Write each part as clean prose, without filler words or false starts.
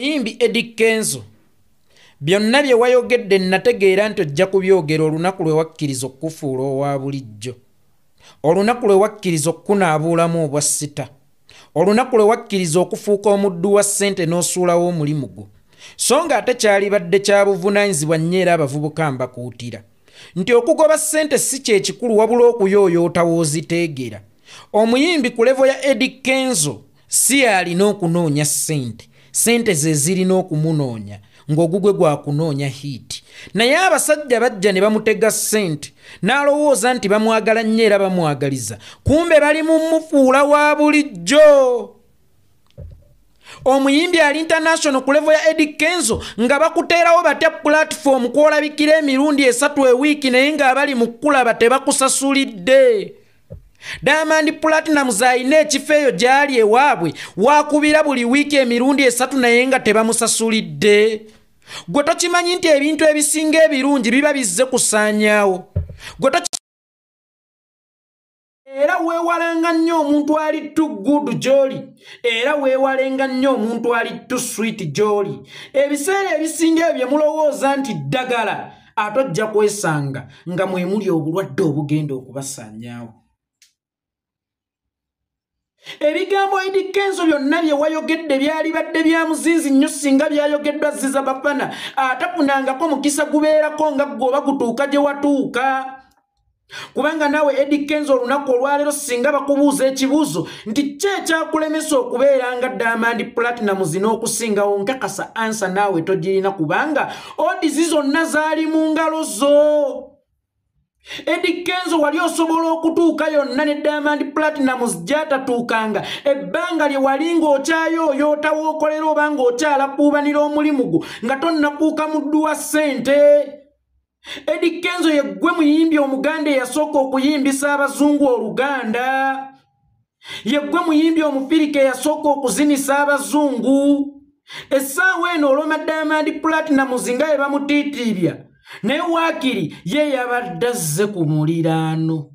Muyimbi Eddie Kenzo byonna bye wayogedde nategeera nti ojja kubyogera olunaku lwe wakkiriza okufuula owa bulijjo, olunaku lwe wakkiriza okukunaabuulamu obwa sita, olunaku lwe wakkiriza okufuuka omuddu wa ssente n'osuulawo omulimu gwo, so ng'ate kyalibadde kya buvunaanyizibwa nnyo era abavubuka mbakuutira nti okugoba ssente si kye kikulu wabula okuyooyoota w'oziteegera. Omuyimbi ku levo ya Eddie Kenzo si alina okunoonya ssente, ssente ze zirina okumunoonya ng'ogugwe gwa kunoonya hiiti. Naye abasajja bajja ne bamutega ssente n'alowooza nti bamwagala nnyo era bamwagaliza, kumbe bali mu mufuula wa bulijjo. Omuyimbi ali international ku level ya Eddie Kenzo nga bakuteerawo batya platform kwolabikira emirundi 3 ewiiki naye ng'abali mu kulaba tebakusasulidde. Diamond Platnumz ayina ekifo eyo gyali ewaabwe wakubira buli wiiki emirundi 3 naye nga tebamusasulidde. Gwe tokimanyi nti ebintu ebisinga ebirungi biba bizze kusaanyaawo? Era weewalanga nnyo omuntu ali too good gy'oli, era weewalenga nnyo omuntu ali too sweet gy'oli. Ebiseera ebisinga ebyo mulowooza nti ddagala ate ojja kwesanga nga mwemuli obulwadde obugenda okubasaanyaawo. Ebigambo Eddie Kenzo byonna bye wayogedde byalibadde bya muzinzi nnyo singa byayogeddwa Ziza Bafana, ate kunangako mukisa gubeerako nga gwoba gutuuka gye watuuka. Kubanga naawe Eddie Kenzo olunaku olwaleero singa bakubuuza ekibuuzo nti ki ekyakulemesa okubeera nga Diamond Platnumz n'okusingawo, nkakasa ansa naawe togirina kubanga odizi zonna zaali mu ngalo zo. Eddie Kenzo wali osobola okutuuka yonna ne Diamond Platnumz gy'atatuukanga, ebbanga lye wali ng'okyayooyoota w'okolera oba ng'okyalakuubanira omulimu gwo nga tonnakuuka muddu wa ssente. Eddie Kenzo ye gwe muyimbi Omuganda eyasooka okuyimbisa abazungu Oluganda, ye gwe muyimbi Omufirika eyasooka okuzinisa abazungu. Essaawa eno olw'oma Diamond Platnumz nga ye bamutiitiibya, naye waakiri ye yabadde azze ku muliraano.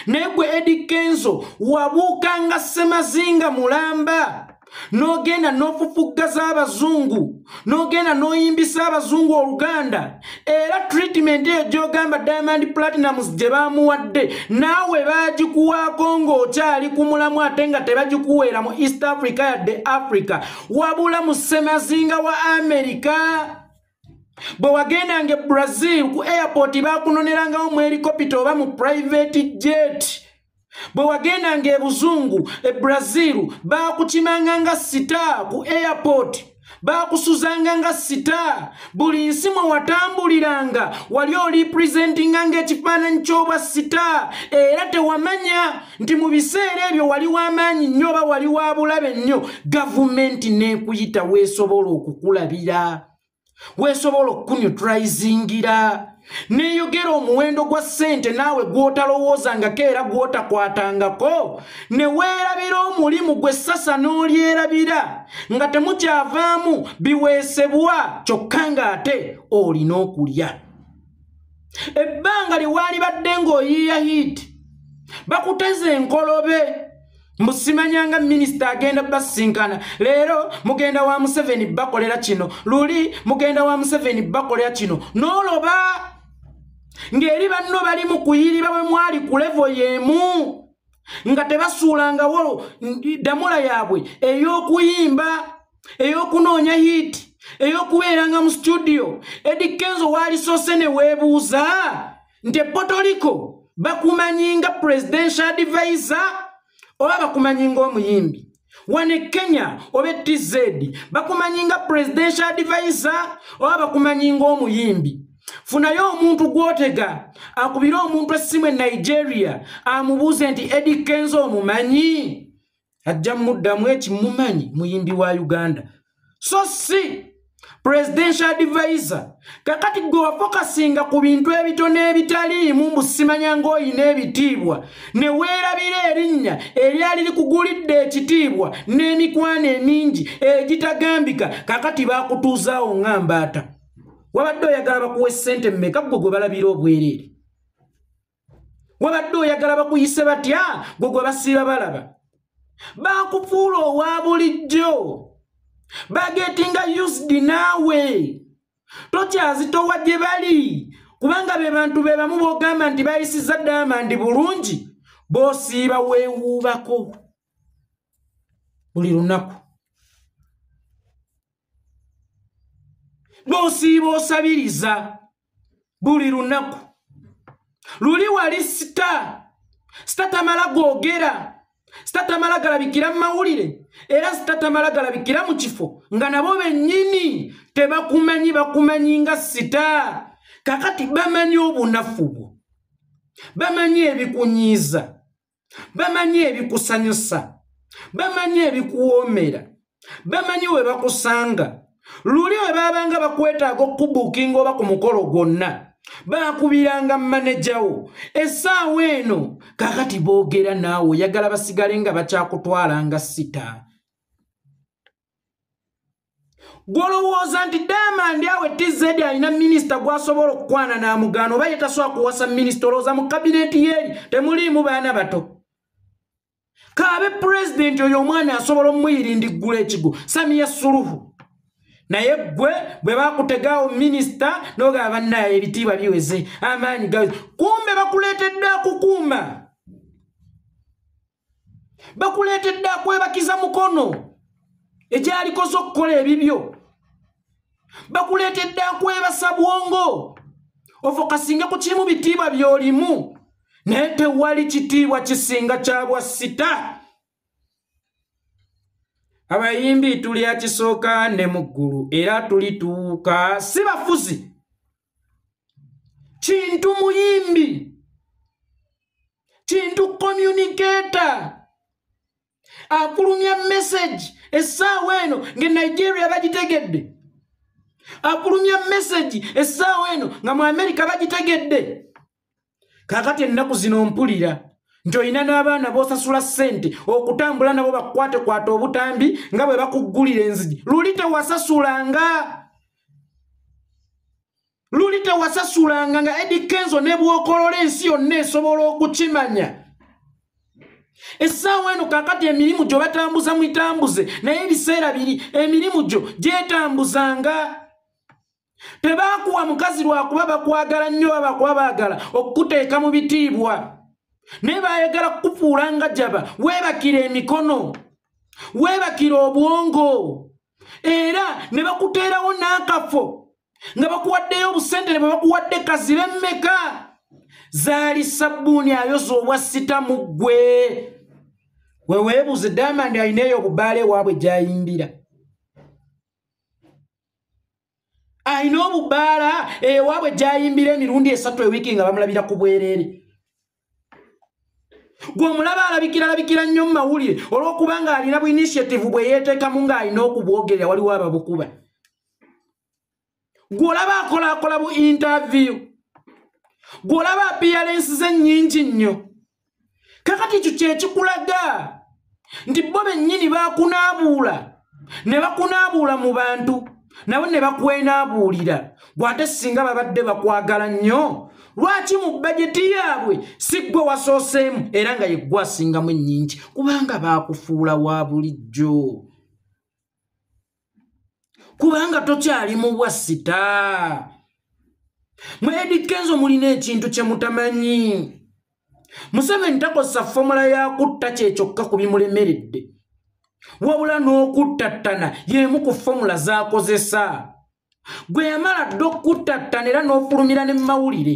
Naye gwe Eddie Kenzo wabuukanga Ssemazinga mulamba, n'ogenda n'ofufuggaza abazungu, n'ogenda n'oyimbisa abazungu Oluganda, era treatment eyo gy'ogamba Diamond Platnumz gye baamuwadde naawe baagikuwaako ng'okyali ku mulamu ate nga tebagikuweera mu East Africa yadde Africa, wabula mu Ssemazinga wa America. Bwe wagendanga e Brazil ku airport baakunonerangawo mu helicopter oba mu private jet. Bwe wagendanga e Buzungu e Brazil baakukimanga nga sita ku airport, baakusuzanga nga sita. Buli nsi mwe watambuliranga wali olipresentinga ng'ekifaananyi ky'obwa sita, era tewamanya nti mu biseera ebyo wali w'amaanyi nnyo oba wali wa bulabe nnyo. Gavumenti n'ekuyita weesobola okukulabira, weesobola okukuneutralizingira, neeyogera omuwendo gwa ssente naawe gw'otalowoozangako era gw'otakwatangako, ne weerabira omulimu gwe sasa n'olyerabira nga temukyavaamu biweesebwa kyokka ng'ate olina okulya. Ebbanga lye waali badde ng'oyiiya hiiti bakuteze enkolobe, mbusimanyanga minisita agenda basinkana, leero mugenda wa Museveni bakolera kino, luli mugenda wa Museveni bakolera kino, n'oloba ng'eri banno bali mu kuyiriba bwe mwali ku levo y'emu nga tebasuulangawo damula yaabwe ey'okuyimba, ey'okunoonya hiiti, ey'okubeeranga mu studio. Eddie Kenzo waalisoose ne weebuuza nti Potoliko bakumanyinga presidential advisor oba bakumanyinga omuyimbi? Wane Kenya oba TZ bakumanyinga presidential advisor oba bakumanyinga omuyimbi? Funayo omuntu gwotega akubira omuntu essimu e Nigeria amubuuze nti Eddie Kenzo omumanyi? Ajja muddamu ekimumanyi muyimbi wa Uganda, so si presidential advisor. Kakati gwe wafokasinga ku bintu ebitono ebitaliimu mbusimanyanga oyina ebitiibwa, ne weerabira erinnya eryali likugulidde ekitiibwa n'emikwano emingi egitagambika, kakati baakutuuzaawo ng'ambaata. Wabadde oyagala bakuwe ssente mmeka gwe balabira obwereere? Wabadde oyagala bakuyise batya gwe basiiba balaba? Baakufuula owa bulijjo. bagetinga used naawe tokyazitowa gye bali kubanga be bantu be bamu bogamba nti bayisiza Diamond bulungi bosiiba weewuubako buli lunaku bosiiba osabiriza buli lunaku luli wali sita tamala googera sita tamala galabikira mu mawulire era sita tamala galabikira mu kifo nga nabo bennyini tebakumanyi bakumanyi nga sita kakati bamanyi obunafu bwo bamanyi ebikunyiiza bamanyi ebikusanyusa bamanyi ebikuwoomera bamanyi we bakusanga luli we babanga bakwetaaga okubuukinga oba ku mukolo gwonna bakubiranga manejawo essaawa eno kakati boogera naawe oyagala basigale nga bakyakutwalanga sita gwolowooza nti Diamond awe TZ alina minisita gwasobola okukwana n'amugaana oba yetasobola kuwasa minisita olowooza mu kabineti yeeri temuliimu baana bato kaabe pulezidenti oyo omwana asobola omwirindiggula ekigo Samia Suluhu naye gwe bwe bakutegaawo minisita n'ogaba bannaye ebitiibwa biweze amaanyi gawe kumbe bakuleetedde akukuuma bakuleetedde akwebakiza mukono egyalikoze okukola ebibyo bakuleetedde akwebasa bwongo ofokasinga ku kimu bitiibwa by'olimu naye tewali kitiibwa kisinga kya bwa sita abayimbi tuli akisooka ne mu ggulu era tulituuka si bafuzi kintu muyimbi kintu communicator akulumya message essaawa eno nga Nigeria bagitegedde akulumya message essaawa eno nga mu America bagitegedde kakati ennaku zino mpulira nti olina n'abaana b'osasula ssente okutambula nabo bakwate obutambi nga bwe bakuggulira enzigi luli tewasasulanga nga Eddie Kenzo ne bw'okolola ensi yonna esobola okukimanya essaawa eno kakati emirimu gyo batambuza mwitambuze naye ebiseera biri emirimu gyo gyetambuzanga tebakuwa mukazi lwakuba bakwagala nnyo babakuba baagala okukuteeka mu bitiibwa naye bayagala kukufuula nga jaba weebakira emikono weebakira obwongo era ne bakuteerawo n'akafo nga bakuwaddeyo obusente ne bakuwadde kazibe mmeka zaali sabbuuni ayoza obwa sita mu ggwe weweebuuze Diamond alinaeyo obubaale waabwe gy'ayimbira alina obubaala ewaabwe gy'ayimbira emirundi 3 ewiiki nga bamulabira ku bwereere gw'omulaba alabikira nnyo mu mawulire olw'okubanga alina bu initiative bwe yeeteekamu ng'alina okubwogerera waliwo ababukuba gw'olaba akolaakola bu interview gw'olaba appearance ze nnyingi nnyo kakati ekyo kyekikulaga nti bo bennyini bakunaabuula ne bakunaabuula mu bantu nabo ne bakwenaabuulira gw'ate singa babadde bakwagala nnyo lwaki mu bajeti yaabwe si gwe wasooseemu era nga ye gwe asingamu ennyingi kubanga baakufuula wa bulijjo kubanga tokyali mu bwa sita mu Eddie Kenzo mulina ekintu kye mutamanyi Museveni takozesa fomula ya kutta kyekyokka ku bimulemeredde wabula n'okuttattana y'emu ku fomula z'akozesa gwe yamala dde okuttattana era n'ofulumira ne mu mawulire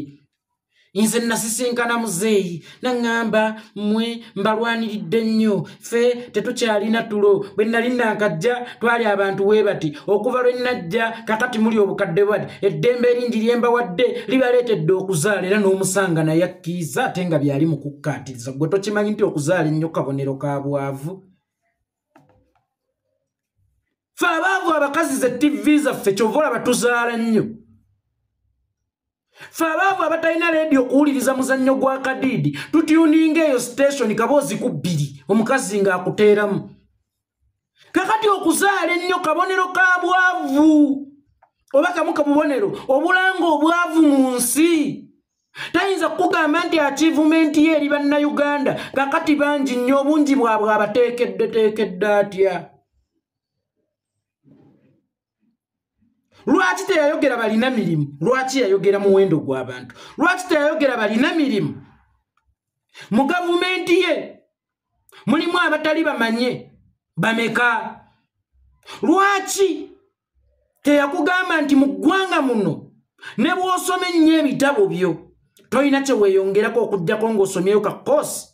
nze nasisinkana muzeeyi naŋŋamba mmwe mbalwaniridde nnyo ffe tetukyalina tulo bwe nali nakajja twali abantu bwe bati okuva lwe najja kakati muli obukadde bwati eddembe eringi lye mbawadde libaleetedde okuzaala era n'omusanga naye akkiriza ate nga byali mu kukkaatiriza gwe tokimanyi nti okuzaala ennyo kabonero ka bwavu ffe abaavu abakazi ze TV zaffe kyova olaba tuzaala nnyo ffe abaavu abatalina leediyo okuwuliriza muzannyo gwa kadiidi tutyuninga eyo station kaboozi ku 2 omukazi ng'akuteeramu kakati okuzaala ennyo kabonero ka bwavu oba kamu ka bubonero obulanga obwavu mu nsi tayinza kugamba nti achievement ye eri bannayuganda kakati bangi nnyo obungi bwabwe abateekedde atya Lwaki teyayogera balina mirimu? Lwaki yayogera muwendo gw'abantu? Lwaki teyayogera balina mirimu? Mu gavumenti ye mulimu abatali bamanye bameka. Lwaki teyakugamba nti mu ggwanga muno ne bw'osoma ennyo ebitabo byo toyina kye weeyongerako okuggyako ng'osomyeyo ka koosi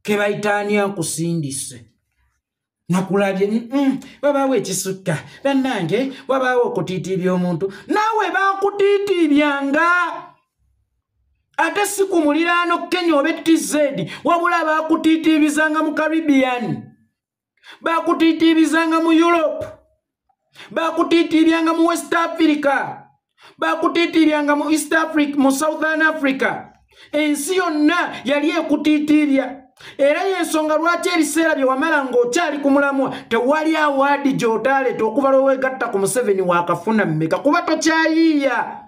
ke bayita ani akusindise? Nakulabye wabaawo ekisukka bannange, wabaawo okutiitiibya omuntu. Naawe baakutiitiibyanga ate si ku muliraano Kenya oba TZ, wabula baakutiitiibizanga mu Caribbean, baakutiitiibizanga mu Europe, baakutiitiibyanga mu West Africa, baakutiitiibyanga mu East Africa, mu Southern Africa. Ensi yonna yali ekutiitiibya. Era y'ensonga lwaki ebiseera bye wamala ng'okyali ku mulamwa tewali awaadi gy'otaaleeta okuva lw'oweegatta ku Museveni waakafuna mmeka, kuba tokyayiiya.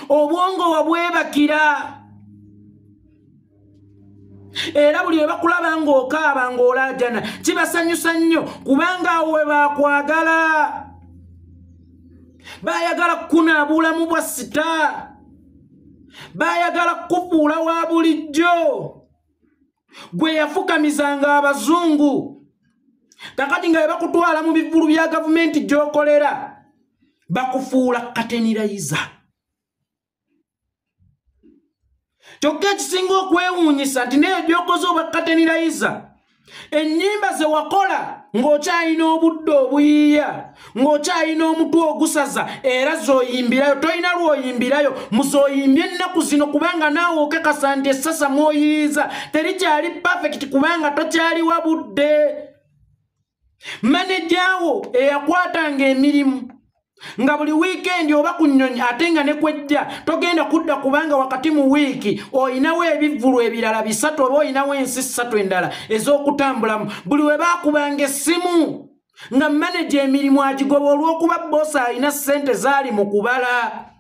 Obwongo wabwebakira. Era buli we bakulaba ng'okaaba ng'olaajana kibasanyusa nnyo kubanga awo we baakwagala. Baayagala kukunaabuula mu bwa sita. Baayagala kukufuula wa bulijjo gwe yafukamizanga abazungu. Kakati nga bakutwala mu bivulu bya gavumenti gy'okolera bakufuula katenirayiza. Kyokka ekisinga okwewuunyisa nti neyo gy'okoze oba katenirayiza, ennyimba ze wakola ng'okyalina obudde obuyiiya, ng'okyalina omutwe ogusaza era z'oyimbirayo, tolina lw'oyimbirayo muz'oyimbye ennaku zino kubanga naawe okekasa nti essasa mw'oyiyiza terikyali perfect kubanga tokyaliwa budde. Manejaawo eyakwatanga emirimu nga buli wiikendi oba ku nnyonyi ate nga ne kwejja togenda kudda kubanga wakati mu wiiki oyinawo ebivvulu ebirala 3 oba oyinawo ensi 3 endala ez'okutambulamu. Buli we baakubanga essimu nga maneja emirimu agigoba olw'okuba boosi alina ssente zaali mu kubala.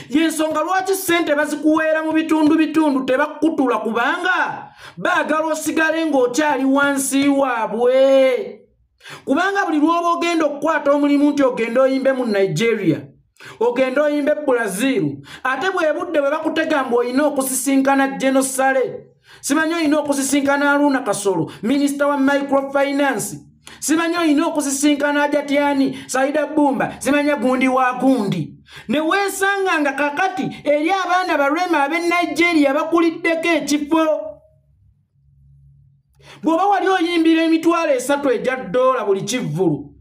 Y'ensonga lwaki ssente bazikuweera mu bitundu tebakutula kubanga baagala osigale ng'okyali wansi waabwe. Kubanga buli lw'oba ogenda okukwata omulimu nti ogenda oyimbe mu Nigeria, ogenda oyimbe Brazil, ate bwe budde bwe bakutega olina okusisinkana General Sale, simanyi olina okusisinkana Aruna Kasolo, minisita wa microfinance, simanyi olina okusisinkana Ajatyani, Saida Bumba, simanyi gundi wa gundi. Ne weesanga nga kakati eri abaana barema ab'e Nigeria bakuliddeko ekifo. Bw'oba wali oyimbira emitwalo 3 egya $, buli kivvulu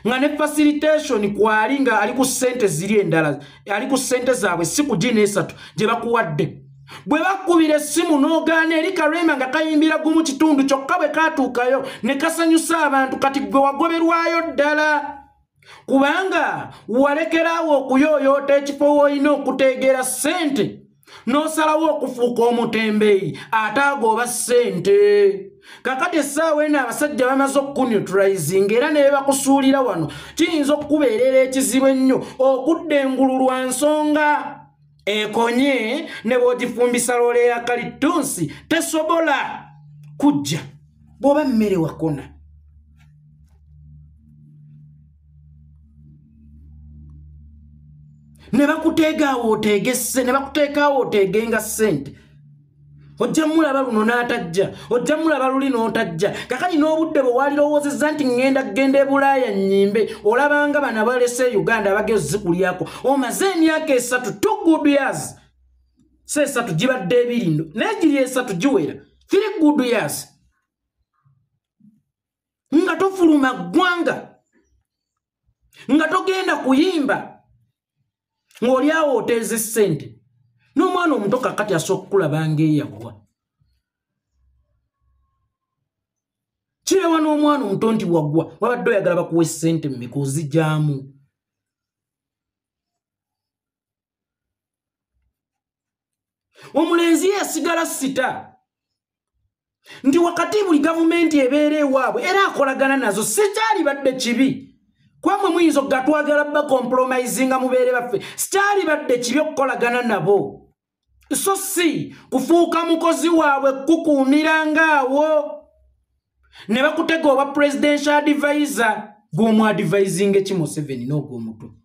nga ne facilitation kwali nga ali ku ssente ziri endala, ali ku ssente zaabwe si ku G3 gye bakuwadde. Bwe bakubira essimu n'ogaana eri Karema nga kayimbira gumu kitundu kyokka bwe kaatuukayo ne kasanyusa abantu, kati gwe wagoberwayo ddala kubanga walekeraawo okuyooyoota ekifo w'olina okuteegera ssente n'osalawo okufuuka omutembeeyi ate agooba ssente. Kakati essaawa eno abasajja bamaze okukuneutralizing era ne bakusuulira wano kiyinza okukubeerera ekizibu ennyo okudda engulu lwa nsonga ekonye ne bw'ogifumbisa loole ya kalitunsi tesobola kujja bw'oba mmere wakona. Ne bakuteekaawo oteegesse, ne bakuteekaawo oteegenga ssente. Ojja mulaba luno n'atajja, ojja mulaba luli n'otajja. Kakati n'obudde bwe walirowoozezza nti ngenda e Bulaaya nnyimbe, olabanga bano balese Uganda abagezi zikulyako. Omaze emyaka 3, 2 good years. Se 3 gibadde 2 naye giri 3 giwera 3 good years. Nga tofuluma ggwanga, nga togenda kuyimba, ng'oli awo oteeze ssente. N'omwana omuto kakati asooka okulaba ng'eyagwa. Kirewa n'omwana omuto nti waggwa, wabadde oyagala bakuwa ssente mu mikozi gyamu. Omulenzi yasigala sita nti wakati buli gavumenti ebeera ewaabwe era akolagana nazo sikyali badde kibi. Kwamwe muyinza okugatwagala bakompromisinga mubeere baffe, sikyali badde kibi okukolagana nabo. So si kufuuka mukozi waabwe kukuumira ngaawo ne bakutega oba presidential advisor Gomu advising eki Museveni n'ogwo omuto.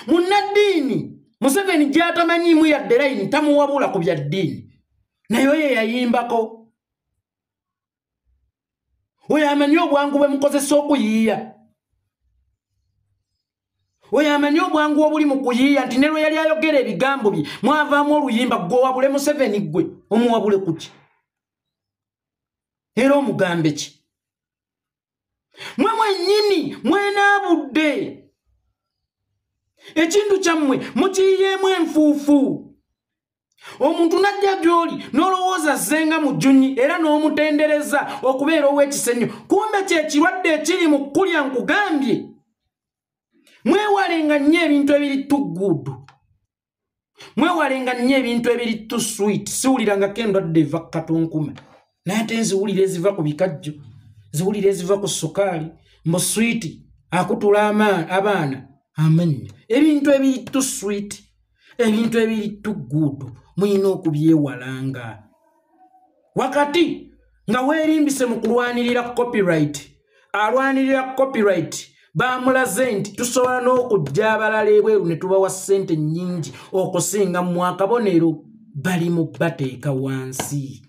Munnaddiini Museveni gy'atamanyiimu yadde layini tamuwabula ku bya ddiini. Naye oyo yayimbako. Oyo amanyi obwangu bwe mukozesa okuyiiya. Oyo amanyi obwangu obuli mu kuyiiya nti ne lwe yali ayogera ebigambo bye mwavaamu oluyimba gw'owabule Museveni gwe omuwabule ku ki? Era omugambe ki? Mwe mwennyini mwenaabudde. Ekintu kyammwe mukiyiyeemu enfuufu. Omuntu najja gy'oli n'olowooza zzenga mu jjunyi era n'omutendereza okubeera ow'ekisenyo. Kumbe kye kirwadde ekiri mu kulya nkugambye. Mwewalenga nnyo ebintu ebiri tuggudu. Mwewalenga nnyo ebintu ebiri tu sweet. Siwulirangako endwadde eva ku katonkuma. Naye ate nziwulira eziva ku bikajjo. Ziwulira eziva ku sukaali. Mbu sweet akutula abaana amannya. Ebintu ebiri tu sweet. Ebintu ebiri tuggudu. Muyina okubyewalanga. Wakati nga weerimbise mu kulwanirira copyright. Alwanirira copyright. Bamulaze nti tusobola n'okujja abalala ebweru ne tubawa ssente nnyingi okusinga mu akabonero bali mu bateeka wansi.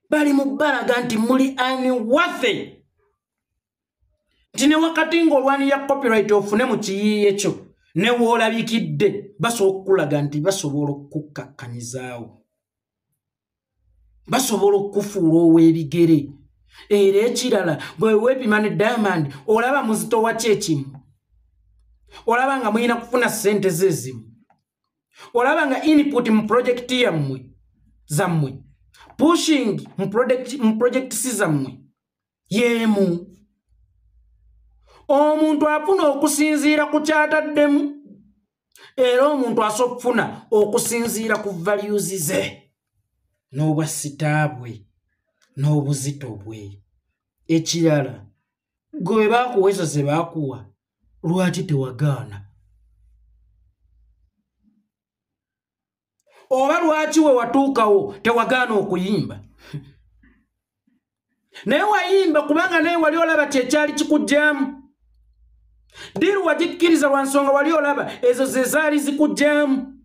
Bali mu balaga nti muli aniwathe. Nti ne wakati ng'olwanirira copyright ofune mu kiyiiye kyo ne woolabikidde basobola okukulaga nti basobola okukkakanyizaawo. Basobola okufuula ow'ebigere. Era ekirala bwe weepima ne Diamond olaba muzitowa ki ekimu. Olaba nga muyina kufuna ssente zezimu. Olaba nga input mu projekiti yammwe zammwe. Pushing mu projekiti zammwe yeemu. Omuntu afuna okusinziira ku kyataddemu. Era omuntu asobola okufuna okusinziira ku values ze. N'obwasitaabwe. N'obuzito bwe. Ekirala gwe baakuweza ze baakuwa lwaki tewagaana? Oba lwaki we watuukawo tewagaana okuyimba? Naye wayimba kubanga naye wali olaba kyekyali kikujjaamu. Diru wagikkiriza lwa nsonga wali olaba ezo ze zaali zikujjaamu.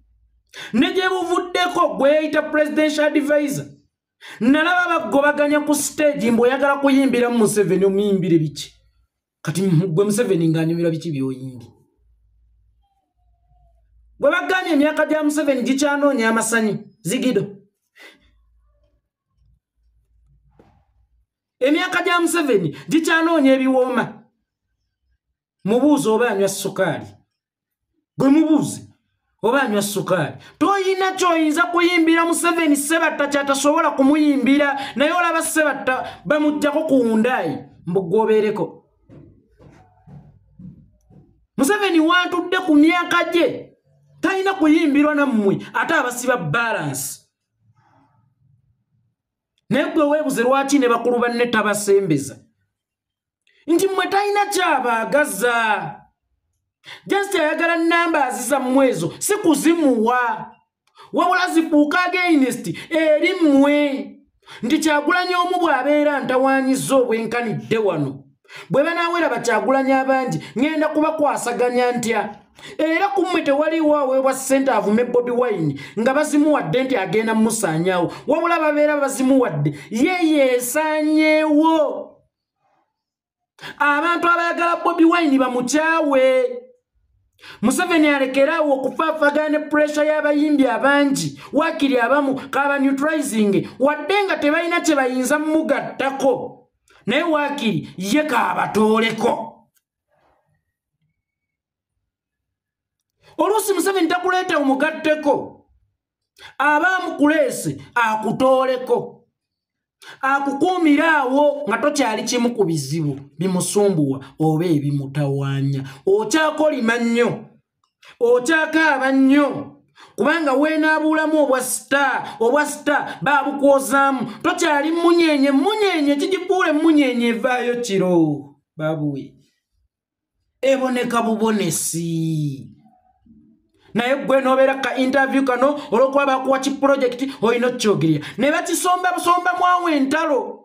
Ne gye buvuddeko gweyita presidential advisor. Nalaba bagobaganya ku stage mbu oyagala kuyimbira Museveni omuyimbire biki? Kati gwe Museveni ng'anyumira biki by'oyimbi? Gwe bagambye emyaka gya Museveni gikyanoonya amasanyu zigido. Emyaka gya Museveni gikyanoonya ebiwooma. Mubuuze oba anywa sukaali. Gwe mubuuze oba anywa sukaali. Toyina ky'oyinza kuyimbira Museveni Ssebatta kyatasobola kumuyimbira. Naye olaba Ssebatta bamuggyako ku Wundaayi mbu gwobeereko. Museveni wantudde ku myaka gye talina kuyimbirwa nammwe ate abasiba balance. Naye gwe weebuze lwaki ne bakulu banne tabasembeza. Nti mmwe talina kyabaagaza. Just ayagala numbers zammwe ezo si kuzimuwa. Wabula zifuuka against eri mmwe. Nti Kyagulanyi omu bw'abeera ntawaanyiza obwenkanidde wano. Bwe banaawera Kyagulanyi abangi ngenda kubakwasaganya ntya. Era kummwe tewaliwo aweebwa ssente avume Bobi Wine nga bazimuwadde nti agenda musaanyaawo. Wabula babeera bazimuwadde ye yeesaanyeewo. Abantu abayagala Bobi Wine bamukyawe. Museveni alekeraawo okufaafagana ne pressure y'abayimbi abangi waakiri abamu kaba neutralizing wadde nga tebalina kye bayinza mugattako. Naye waakiri ye kaabatooleko. Oluusi Museveni takuleeta umugatteko. Aba amukuleese akutooleko. Akukuumiraawo nga tokyali kimu ku bizibu bimusumbuwa oba ebimutawaanya. Okyakolima nnyo. Okyakaaba nnyo. Kubanga weenaabuulamu obwa sita baabukwozaamu. Tokyali munyenye. Munyenye kigifuule munyenye evaayo kiro. Babuwe. Eboneka bubonesi. Naye gwe nobeera ka interview kano olw'okuba bakuwa ki project olina okyogerera. Ne bakisomba busomba mwawe entalo.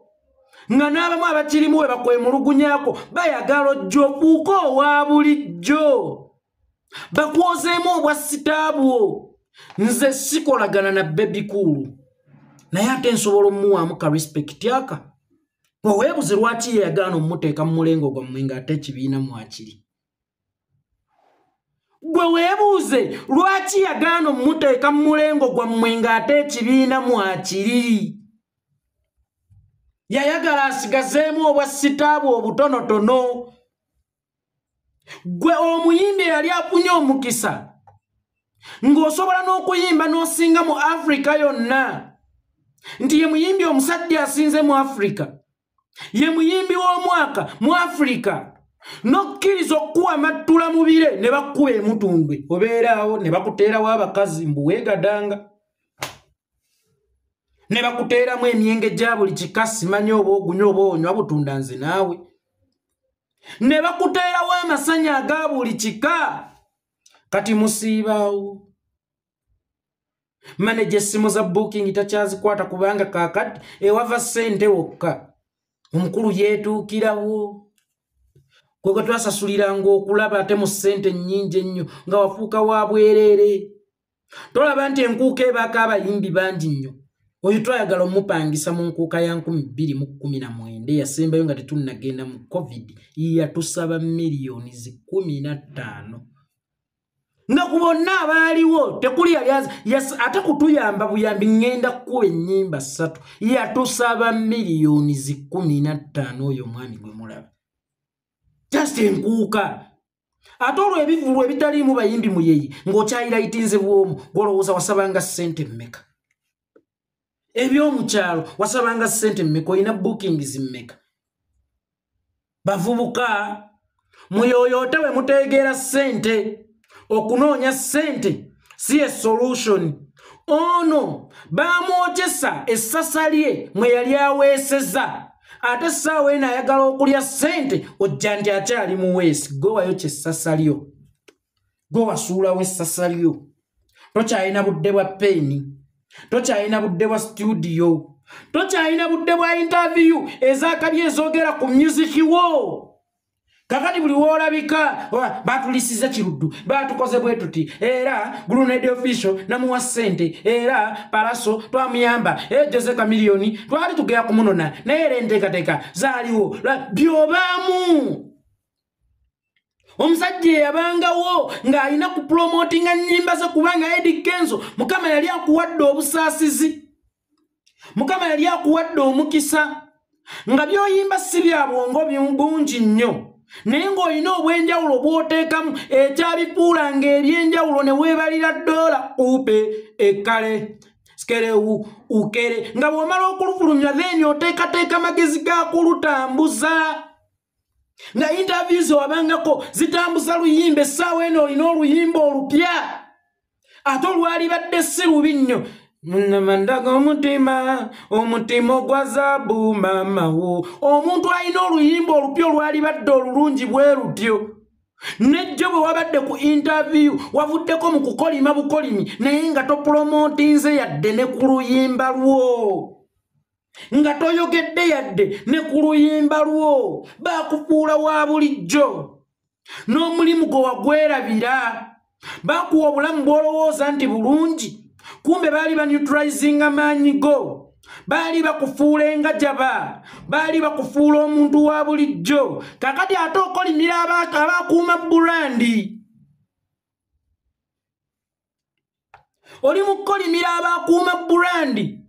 nga n'abamu abakirimu we bakwemulugunyako bayagala ojjo kuuko wa bulijjo bakwozeemu obwa sitaabwo. Nze sikolagana na Baby Cool naye ate nsobola omuwaamu ka respect aka. Weebuze lwaki yeyagaana omuteeka mu mulengo gwammwe ng'ate ekibiina mwakiri. Gwe weebuuze lwaki yagaana omuteeka mu mulengo gwammwe ng'ate ekibiina mwakiri. Yayagala asigazeemu obwa sitaabwe obutonotono. Gwe omuyimbi yali afunye omukisa ng'osobola n'okuyimba n'osinga mu Afrika yonna nti ye muyimbi omusajja asinze mu Afrika, ye muyimbi w'omwaka mu Afrika, n'okkiriza okuwa amattula mu bire ne bakkuba emutundwe obeeraawo ne bakuteerawo abakazi mbuweegadanga ne bakuteeramu emyenge gya buli kika simanyi oba ogunywa oba onywa butunda nze naawe ne bakuteerawo amasanya aga buli kika. Kati musiibaawo manager essimu za booking takyazikwata kubanga kaakati ewava ssente wokka omukulu yeetuukirawo gwe twasasuliranga okulaba ate mu ssente nnyingi ennyo nga wafuuka wa bwereere. Tolaba nti enkuuka ebaako abayimbi bangi nnyo. Oyo twayagala omupangisa mu nkuuka ya 2019 yasembayo nga tetunnagenda mu COVID yatusaba miliyoni 15. Nga ku bonna abaaliwo tekuli yali ate kutuyamba buyambi ngenda kukuba ennyimba 3 yatusaba miliyoni 15 oyo mwami gwe mulaba. Just enkuuka. Ate olwo ebivulu ebitaliimu bayimbi muyeyi ng'okyayirayitinze bwomu gwolowooza wasabanga ssente mmeka. Ebyomukyalo wasabanga ssente mmeka olina bookings mmeka. Bavubuka muyoyoote we muteegera ssente. Okunoonya ssente si ye solution. Ono bamwokyesa essasa lye mwe yali aweeseza ate essaawa eno ayagala okulya ssente ojja nti akyali muweesi. Gwe wayokya essasa lyo, gwe wasuulawo essasa lyo. Tokyalina budde bwa peeni, tokyalina budde bwa studio, tokyalina budde bwa interview ezakali ezoogera ku music wo. Kakati buli woolabika batulisiza kiruddu batukoze bwe tuti era Grenade official namuwa ssente era Palaso twamuyamba Jose Chameleone twali tugera kumunona naye era enteekateeka zaaliwo byobaamu. Omusajja yabangawo ng'alina ku promotinga nnyimba ze kubanga Eddie Kenzo Mukama yali akuwadde obusaasizi, Mukama yali akuwadde omukisa nga byoyimba si bya bwongo bungi nnyo naye ng'olina obwenjawulo bw'oteekamu ekyabifuulanga ebyenjawulo ne weebalira $, kupe ekkale sikere ukere nga bw'omala okulufulumya then oteekateeka magezi ga kulutambuza. Nga interviews wabangako zitambuza luyimba essaawa eno olina oluyimba olupya ate olwali badde si lubi nnyo. Mandaga omutima ogwa zaabu mama wo. Omuntu alina oluyimba olupya olwali badde olulungi bwe lutyo. Nejjo bwe wabadde ku interview wavuddeko mu kukolima bukolimi naye nga topromotinze yadde ne ku luyimba lwo, nga toyogedde yadde ne ku luyimba lwo. Baakufuula wa bulijjo n'omulimu gwe wagwerabira. Baakuwa obulamu bw'olowooza nti bulungi kumbe baali neutralizing amaanyi go, baali bakufuula engajaba, baali bakufuula omuntu wa bulijjo. Kakati ate okolimira abakuuma burandi, oli mukolimira abakuuma burandi.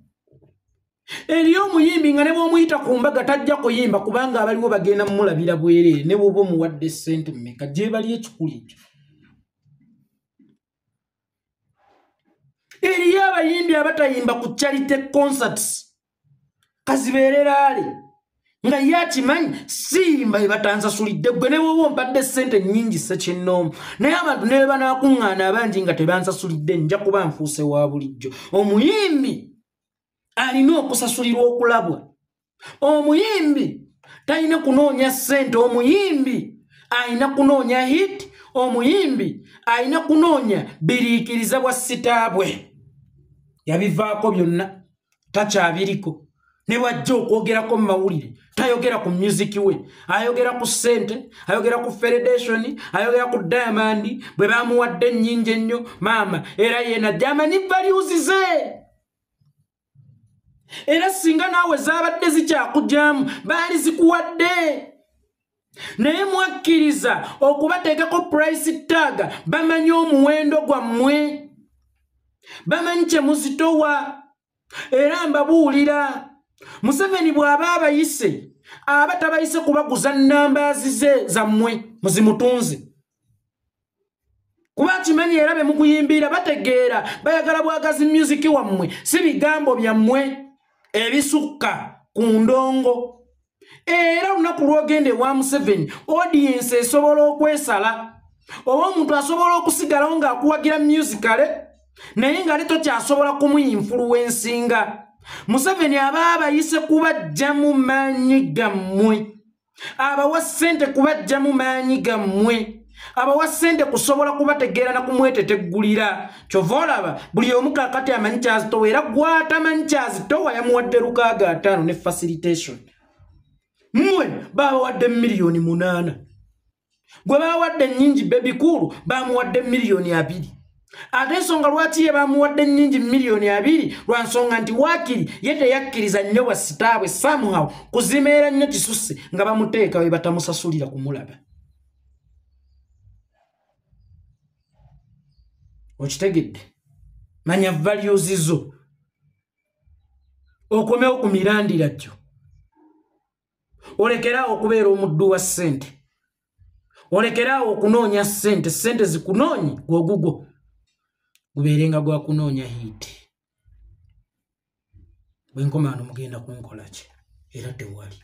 Eriyo omuyimbi nga ne bw'omuyita ku mbaga tajja kuyimba kubanga abaliwo bagenda mumulabira bwereere ne bw'oba omuwadde ssente mmeka gye bali ekikulu ekyo. Eriyo abayimbi abatayimba ku charity concerts kazibeereraale nga ye akimanyi siyimba ebatansasulidde. Gwe ne bw'oba ompadde ssente nnyingi ssekinnoomu naye abantu ne banaakuŋŋaana abangi nga tebansasulidde nja kuba nfuuse wa bulijjo. Omuyimbi alina okusasulirwa okulabwa. Omuyimbi talina kunoonya ssente. Omuyimbi alina kunoonya hit. Omuyimbi alina kunoonya biriikiriza bwa sitaabwe. Yabivaako byonna takyabiriko ne bwajja okwogerako mu mawulire tayogera ku music we ayogera ku sente ayogera ku federation ayogera ku Diamond bwe bamuwadde nnyingi ennyo maama era yena Diamond values ze era singa naawe zaabadde zikyakujamu baali zikuwadde naye mwakkiriza okubateekako price tag bamanyi omuwendo gwammwe bamanyi kye muzitowa era mbabuulira Museveni bw'aba abayise aba tabayise kubaguza nnambazi ze zammwe muzimutunze kuba kimanyi era be mukuyimbira bategeera bayagala bwagazi music wammwe si bigambo byammwe ebisukka ku ndongo era olunaku lwogende wa Museveni audience esobola okwesala oba omuntu asobola okusigalawo ng'akuwagira musicale naye nga leto kyasobola kumuyinfluencinga Museveni aba abayise kubajja mu maanyi gammwe abawa ssente kubajja mu maanyi gammwe abawa ssente kusobola kubategeera na kumweteteggulira kyova olaba buli omu kaakati amanyi kyazitowa era gwatamanyi kyazitowa yamuwadde 6,500 ne facilitation mmwe babawadde miliyoni 8 gwe bawadde nnyingi baby cool bamuwadde miliyoni 2 ate ensonga lwaki ye bamuwadde nnyingi miliyoni 2 lwa nsonga nti waakiri ye teyakkiriza nnyo basitaabwe somehow kuzimeera nnyo kisusse nga bamuteeka we batamusasulira kumulaba okitegedde manya values zo okomewo ku mirandira jjo olekeraawo okubeera omuddu wa ssente olekeraawo okunoonya ssente zikunoonye gwogugo gubeerenga gwa kunoonya hiiti bwenkomaano mugenda kunkola ki era tewali